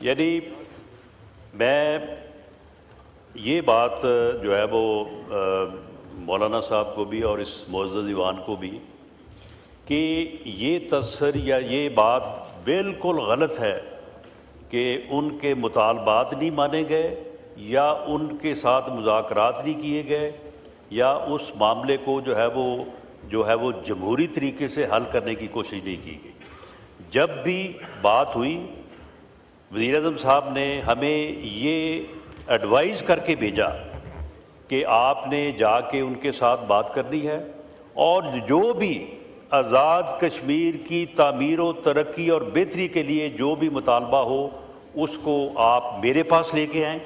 یعنی میں یہ بات جو ہے وہ مولانا صاحب کو بھی اور اس معزز ایوان کو بھی کہ یہ تصر یا یہ بات بالکل غلط ہے کہ ان کے مطالبات نہیں مانے گئے یا ان کے ساتھ مذاکرات نہیں کیے گئے یا اس معاملے کو جو ہے وہ جمہوری طریقے سے حل کرنے کی کوشش نہیں کی گئی۔ جب بھی بات ہوئی وزیر اعظم صاحب نے ہمیں یہ ایڈوائز کر کے بھیجا کہ آپ نے جا کے ان کے ساتھ بات کرنی ہے اور جو بھی آزاد کشمیر کی تعمیر و ترقی اور بہتری کے لیے جو بھی مطالبہ ہو اس کو آپ میرے پاس لے کے آئیں،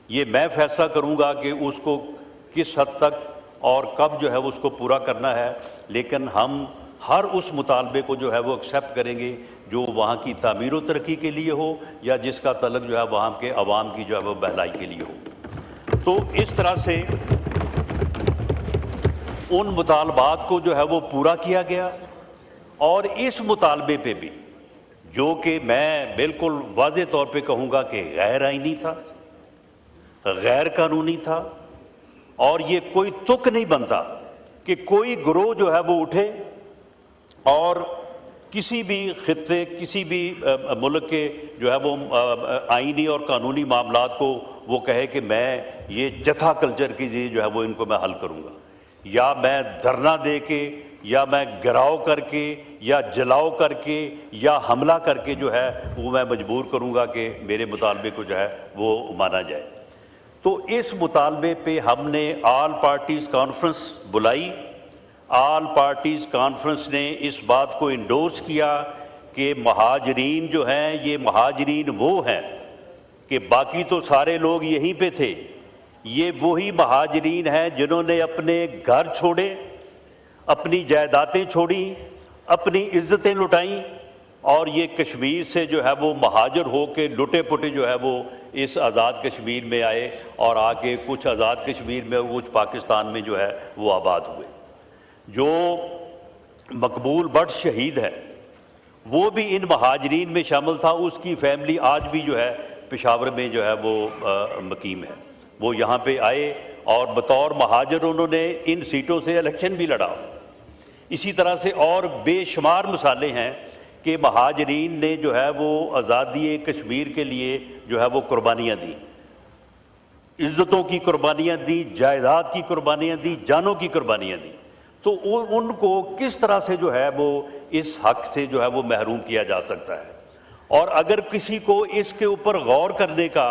یہ میں فیصلہ کروں گا کہ اس کو کس حد تک اور کب جو ہے وہ اس کو پورا کرنا ہے، لیکن ہم ہر اس مطالبے کو جو ہے وہ ایکسیپٹ کریں گے جو وہاں کی تعمیر و ترقی کے لیے ہو یا جس کا تعلق جو ہے وہاں کے عوام کی جو ہے وہ بہلائی کے لیے ہو۔ تو اس طرح سے ان مطالبات کو جو ہے وہ پورا کیا گیا، اور اس مطالبے پہ بھی جو کہ میں بالکل واضح طور پہ کہوں گا کہ غیر آئینی تھا، غیر قانونی تھا، اور یہ کوئی تک نہیں بنتا کہ کوئی گروہ جو ہے وہ اٹھے اور کسی بھی خطے کسی بھی ملک کے جو ہے وہ آئینی اور قانونی معاملات کو وہ کہے کہ میں یہ جتھا کلچر کی جو ہے وہ ان کو میں حل کروں گا، یا میں دھرنا دے کے یا میں گراؤ کر کے یا جلاؤ کر کے یا حملہ کر کے جو ہے وہ میں مجبور کروں گا کہ میرے مطالبے کو جو ہے وہ مانا جائے۔ تو اس مطالبے پہ ہم نے آل پارٹیز کانفرنس بلائی۔ آل پارٹیز کانفرنس نے اس بات کو انڈورس کیا کہ مہاجرین جو ہیں یہ مہاجرین وہ ہیں کہ باقی تو سارے لوگ یہیں پہ تھے، یہ وہی مہاجرین ہیں جنہوں نے اپنے گھر چھوڑے، اپنی جائیدادیں چھوڑیں، اپنی عزتیں لٹائیں، اور یہ کشمیر سے جو ہے وہ مہاجر ہو کے لٹے پٹے جو ہے وہ اس آزاد کشمیر میں آئے، اور آ کے کچھ آزاد کشمیر میں کچھ پاکستان میں جو ہے وہ آباد ہوئے۔ جو مقبول بٹ شہید ہے وہ بھی ان مہاجرین میں شامل تھا، اس کی فیملی آج بھی جو ہے پشاور میں جو ہے وہ مقیم ہے۔ وہ یہاں پہ آئے اور بطور مہاجر انہوں نے ان سیٹوں سے الیکشن بھی لڑا۔ اسی طرح سے اور بے شمار مثالیں ہیں کہ مہاجرین نے جو ہے وہ آزادی کشمیر کے لیے جو ہے وہ قربانیاں دیں، عزتوں کی قربانیاں دیں، جائیداد کی قربانیاں دیں، جانوں کی قربانیاں دیں۔ تو ان کو کس طرح سے جو ہے وہ اس حق سے جو ہے وہ محروم کیا جا سکتا ہے؟ اور اگر کسی کو اس کے اوپر غور کرنے کا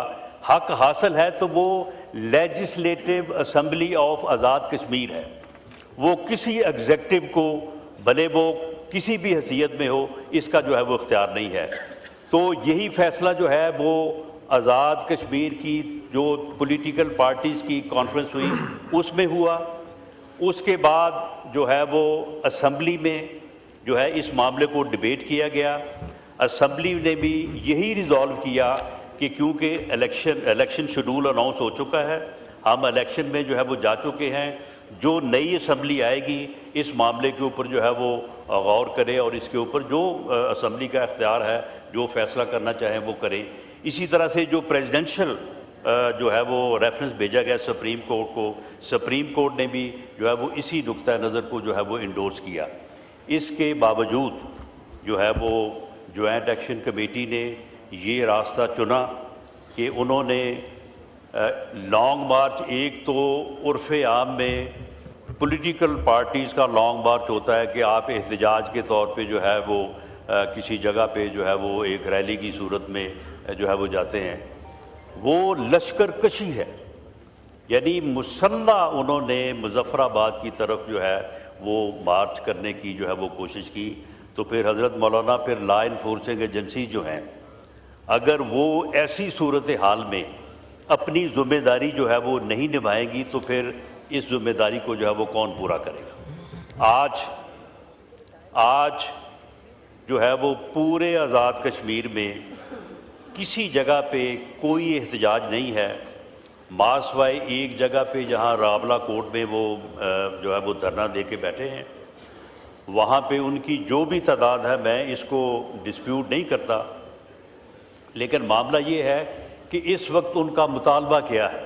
حق حاصل ہے تو وہ legislative assembly of Azad Kashmir ہے، وہ کسی ایگزیکٹو کو بھلے وہ کسی بھی حیثیت میں ہو اس کا جو ہے وہ اختیار نہیں ہے۔ تو یہی فیصلہ جو ہے وہ آزاد کشمیر کی جو پولیٹیکل پارٹیز کی کانفرنس ہوئی اس میں ہوا۔ اس کے بعد جو ہے وہ اسمبلی میں جو ہے اس معاملے کو ڈیبیٹ کیا گیا۔ اسمبلی نے بھی یہی ریزالو کیا کہ کیونکہ الیکشن شیڈول اناؤنس ہو چکا ہے، ہم الیکشن میں جو ہے وہ جا چکے ہیں، جو نئی اسمبلی آئے گی اس معاملے کے اوپر جو ہے وہ غور کرے اور اس کے اوپر جو اسمبلی کا اختیار ہے جو فیصلہ کرنا چاہیں وہ کریں۔ اسی طرح سے جو پریزیڈنشل جو ہے وہ ریفرنس بھیجا گیا سپریم کورٹ کو، سپریم کورٹ نے بھی جو ہے وہ اسی نقطہ نظر کو جو ہے وہ انڈورس کیا۔ اس کے باوجود جو ہے وہ جوائنٹ ایکشن کمیٹی نے یہ راستہ چنا کہ انہوں نے لانگ مارچ، ایک تو عرف عام میں پولیٹیکل پارٹیز کا لانگ مارچ ہوتا ہے کہ آپ احتجاج کے طور پہ جو ہے وہ کسی جگہ پہ جو ہے وہ ایک ریلی کی صورت میں جو ہے وہ جاتے ہیں، وہ لشکر کشی ہے، یعنی مسلح انہوں نے مظفر آباد کی طرف جو ہے وہ مارچ کرنے کی جو ہے وہ کوشش کی۔ تو پھر حضرت مولانا پھر لا انفورسنگ ایجنسی جو ہیں اگر وہ ایسی صورتحال میں اپنی ذمہ داری جو ہے وہ نہیں نبھائیں گی تو پھر اس ذمہ داری کو جو ہے وہ کون پورا کرے گا؟ آج جو ہے وہ پورے آزاد کشمیر میں کسی جگہ پہ کوئی احتجاج نہیں ہے، ماسوائے ایک جگہ پہ جہاں رابلہ کوٹ میں وہ جو ہے وہ دھرنا دے کے بیٹھے ہیں، وہاں پہ ان کی جو بھی تعداد ہے میں اس کو ڈسپیوٹ نہیں کرتا، لیکن معاملہ یہ ہے کہ اس وقت ان کا مطالبہ کیا ہے؟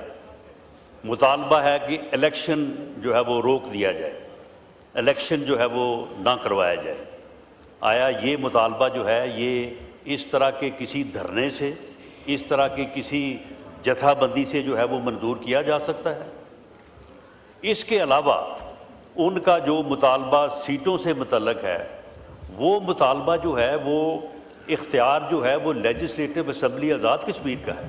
مطالبہ ہے کہ الیکشن جو ہے وہ روک دیا جائے، الیکشن جو ہے وہ نہ کروایا جائے۔ آیا یہ مطالبہ جو ہے یہ اس طرح کے کسی دھرنے سے، اس طرح کے کسی جتھا بندی سے جو ہے وہ منظور کیا جا سکتا ہے؟ اس کے علاوہ ان کا جو مطالبہ سیٹوں سے متعلق ہے، وہ مطالبہ جو ہے وہ اختیار جو ہے وہ لیجسلیٹو اسمبلی آزاد کشمیر کا ہے۔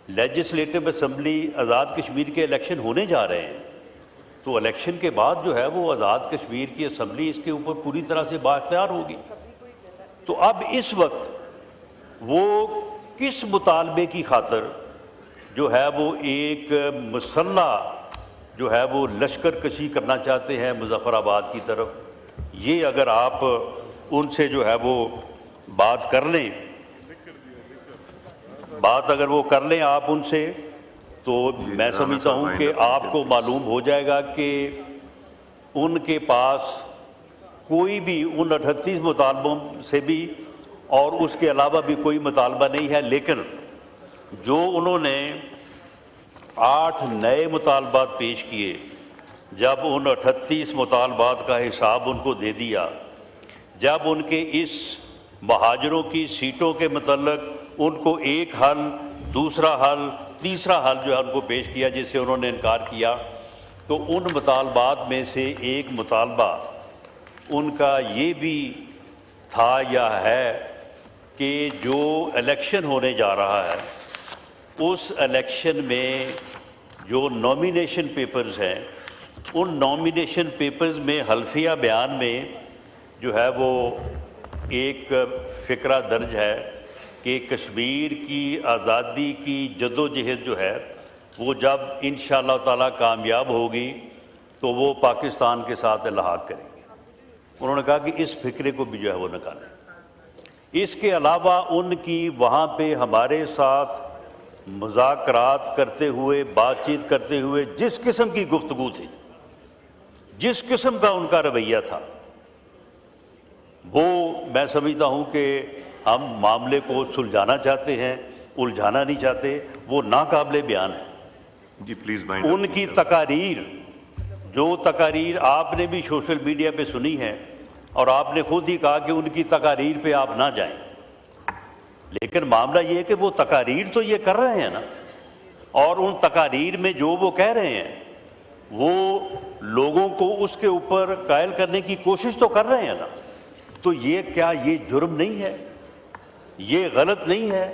لیجسلیٹو اسمبلی آزاد کشمیر کے الیکشن ہونے جا رہے ہیں، تو الیکشن کے بعد جو ہے وہ آزاد کشمیر کی اسمبلی اس کے اوپر پوری طرح سے بااختیار ہوگی۔ تو اب اس وقت وہ کس مطالبے کی خاطر جو ہے وہ ایک مسلح جو ہے وہ لشکر کشی کرنا چاہتے ہیں مظفر آباد کی طرف؟ یہ اگر آپ ان سے جو ہے وہ بات کر لیں، بات اگر وہ کر لیں آپ ان سے، تو میں سمجھتا ہوں کہ آپ کو معلوم ہو جائے گا کہ ان کے پاس کوئی بھی ان 38 مطالبوں سے بھی اور اس کے علاوہ بھی کوئی مطالبہ نہیں ہے، لیکن جو انہوں نے 8 نئے مطالبات پیش کیے، جب ان 38 مطالبات کا حساب ان کو دے دیا، جب ان کے اس مہاجروں کی سیٹوں کے متعلق ان کو ایک حل، دوسرا حل، تیسرا حل جو ہے ان کو پیش کیا جس سے انہوں نے انکار کیا، تو ان مطالبات میں سے ایک مطالبہ ان کا یہ بھی تھا یا ہے کہ جو الیکشن ہونے جا رہا ہے اس الیکشن میں جو نامینیشن پیپرز ہیں، ان نامینیشن پیپرز میں حلفیہ بیان میں جو ہے وہ ایک فقرہ درج ہے کہ کشمیر کی آزادی کی جدوجہد جو ہے وہ جب انشاءاللہ تعالیٰ کامیاب ہوگی تو وہ پاکستان کے ساتھ الحاق کریں گے۔ انہوں نے کہا کہ اس فکرے کو بھی جو ہے وہ نکالیں۔ اس کے علاوہ ان کی وہاں پہ ہمارے ساتھ مذاکرات کرتے ہوئے، بات چیت کرتے ہوئے جس قسم کی گفتگو تھی، جس قسم کا ان کا رویہ تھا، وہ میں سمجھتا ہوں کہ ہم معاملے کو سلجھانا چاہتے ہیں، الجھانا نہیں چاہتے، وہ ناقابل بیان ہے۔ جی پلیز ان کی تقاریر، جو تقاریر آپ نے بھی سوشل میڈیا پہ سنی ہے اور آپ نے خود ہی کہا کہ ان کی تقاریر پہ آپ نہ جائیں، لیکن معاملہ یہ ہے کہ وہ تقاریر تو یہ کر رہے ہیں نا، اور ان تقاریر میں جو وہ کہہ رہے ہیں وہ لوگوں کو اس کے اوپر قائل کرنے کی کوشش تو کر رہے ہیں نا، تو یہ کیا یہ جرم نہیں ہے؟ یہ غلط نہیں ہے؟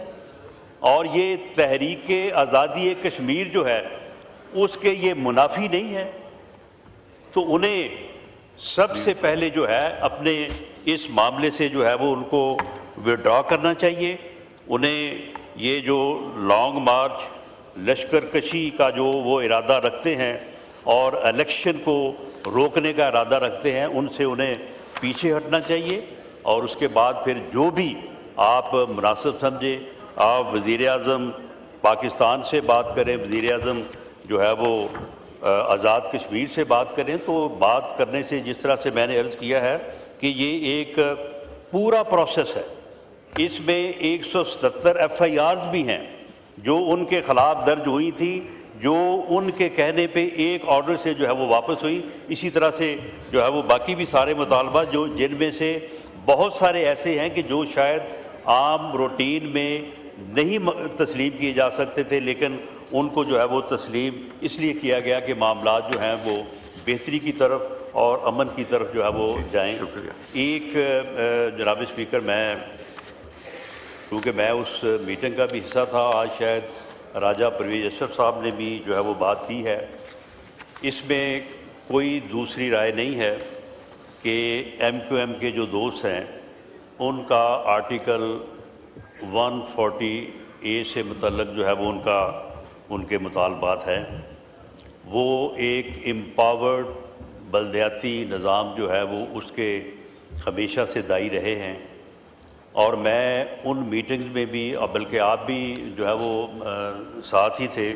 اور یہ تحریک آزادی کشمیر جو ہے اس کے یہ منافی نہیں ہے؟ تو انہیں سب سے پہلے جو ہے اپنے اس معاملے سے جو ہے وہ ان کو وڈرا کرنا چاہیے۔ انہیں یہ جو لانگ مارچ، لشکر کشی کا جو وہ ارادہ رکھتے ہیں اور الیکشن کو روکنے کا ارادہ رکھتے ہیں، ان سے انہیں پیچھے ہٹنا چاہیے، اور اس کے بعد پھر جو بھی آپ مناسب سمجھے، آپ وزیر اعظم پاکستان سے بات کریں، وزیر اعظم جو ہے وہ آزاد کشمیر سے بات کریں، تو بات کرنے سے جس طرح سے میں نے عرض کیا ہے کہ یہ ایک پورا پروسیس ہے، اس میں 177 ایف آئی آرز بھی ہیں جو ان کے خلاف درج ہوئی تھی، جو ان کے کہنے پہ ایک آرڈر سے جو ہے وہ واپس ہوئی۔ اسی طرح سے جو ہے وہ باقی بھی سارے مطالبات جو جن میں سے بہت سارے ایسے ہیں کہ جو شاید عام روٹین میں نہیں تسلیم کیے جا سکتے تھے، لیکن ان کو جو ہے وہ تسلیم اس لیے کیا گیا کہ معاملات جو ہیں وہ بہتری کی طرف اور امن کی طرف جو ہے وہ جائیں۔ ایک جناب اسپیکر، کیونکہ میں اس میٹنگ کا بھی حصہ تھا، آج شاید راجہ پرویز اشرف صاحب نے بھی جو ہے وہ بات کی ہے، اس میں کوئی دوسری رائے نہیں ہے کہ ایم کیو ایم کے جو دوست ہیں ان کا آرٹیکل 140A سے متعلق جو ہے وہ ان کے مطالبات ہیں، وہ ایک امپاورڈ بلدیاتی نظام جو ہے وہ اس کے ہمیشہ سے دائی رہے ہیں، اور میں ان میٹنگز میں بھی، بلکہ آپ بھی جو ہے وہ ساتھ ہی تھے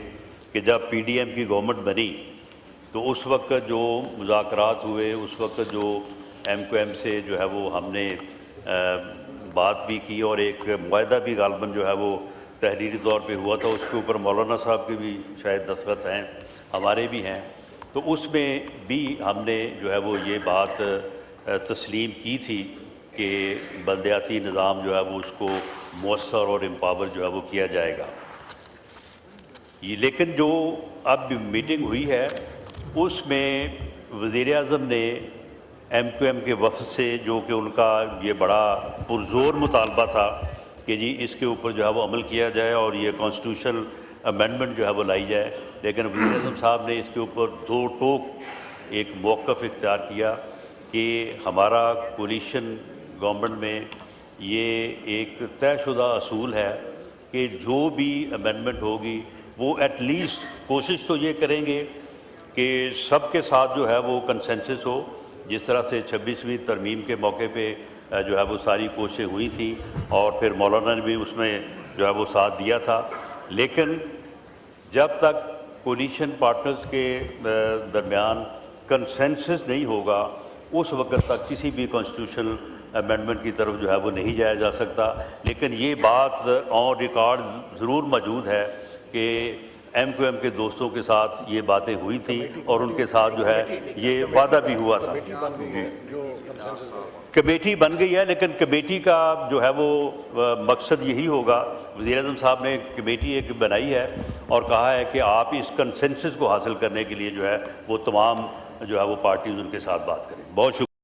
کہ جب پی ڈی ایم کی گورنمنٹ بنی تو اس وقت جو مذاکرات ہوئے، اس وقت جو ایم کیو ایم سے جو ہے وہ ہم نے بات بھی کی اور ایک معاہدہ بھی غالباً جو ہے وہ تحریری طور پہ ہوا تھا، اس کے اوپر مولانا صاحب کے بھی شاید دستخط ہیں، ہمارے بھی ہیں، تو اس میں بھی ہم نے جو ہے وہ یہ بات تسلیم کی تھی کہ بلدیاتی نظام جو ہے وہ اس کو مؤثر اور امپاور جو ہے وہ کیا جائے گا۔ لیکن جو اب میٹنگ ہوئی ہے اس میں وزیر اعظم نے ایم کیو ایم کے وفد سے، جو کہ ان کا یہ بڑا پرزور مطالبہ تھا کہ جی اس کے اوپر جو ہے وہ عمل کیا جائے اور یہ کانسٹیٹیوشنل امینڈمنٹ جو ہے وہ لائی جائے، لیکن وزیر اعظم صاحب نے اس کے اوپر دو ٹوک ایک موقف اختیار کیا کہ ہمارا کولیشن گورنمنٹ میں یہ ایک طے شدہ اصول ہے کہ جو بھی امینڈمنٹ ہوگی وہ ایٹ لیسٹ کوشش تو یہ کریں گے کہ سب کے ساتھ جو ہے وہ کنسنسس ہو، جس طرح سے 26ویں ترمیم کے موقع پہ جو ہے وہ ساری کوششیں ہوئی تھیں اور پھر مولانا نے بھی اس میں جو ہے وہ ساتھ دیا تھا، لیکن جب تک کولیشن پارٹنرز کے درمیان کنسنسس نہیں ہوگا اس وقت تک کسی بھی کانسٹیٹیوشنل امینڈمنٹ کی طرف جو ہے وہ نہیں جایا جا سکتا۔ لیکن یہ بات آن ریکارڈ ضرور موجود ہے کہ ایم کیو ایم کے دوستوں کے ساتھ یہ باتیں ہوئی تھیں اور ان کے ساتھ جو ہے یہ وعدہ بھی ہوا تھا۔ کمیٹی بن گئی ہے، لیکن کمیٹی کا جو ہے وہ مقصد یہی ہوگا، وزیر اعظم صاحب نے کمیٹی ایک بنائی ہے اور کہا ہے کہ آپ اس کنسنسس کو حاصل کرنے کے لیے جو ہے وہ تمام جو ہے وہ پارٹیز ان کے ساتھ بات کریں۔ بہت شکریہ۔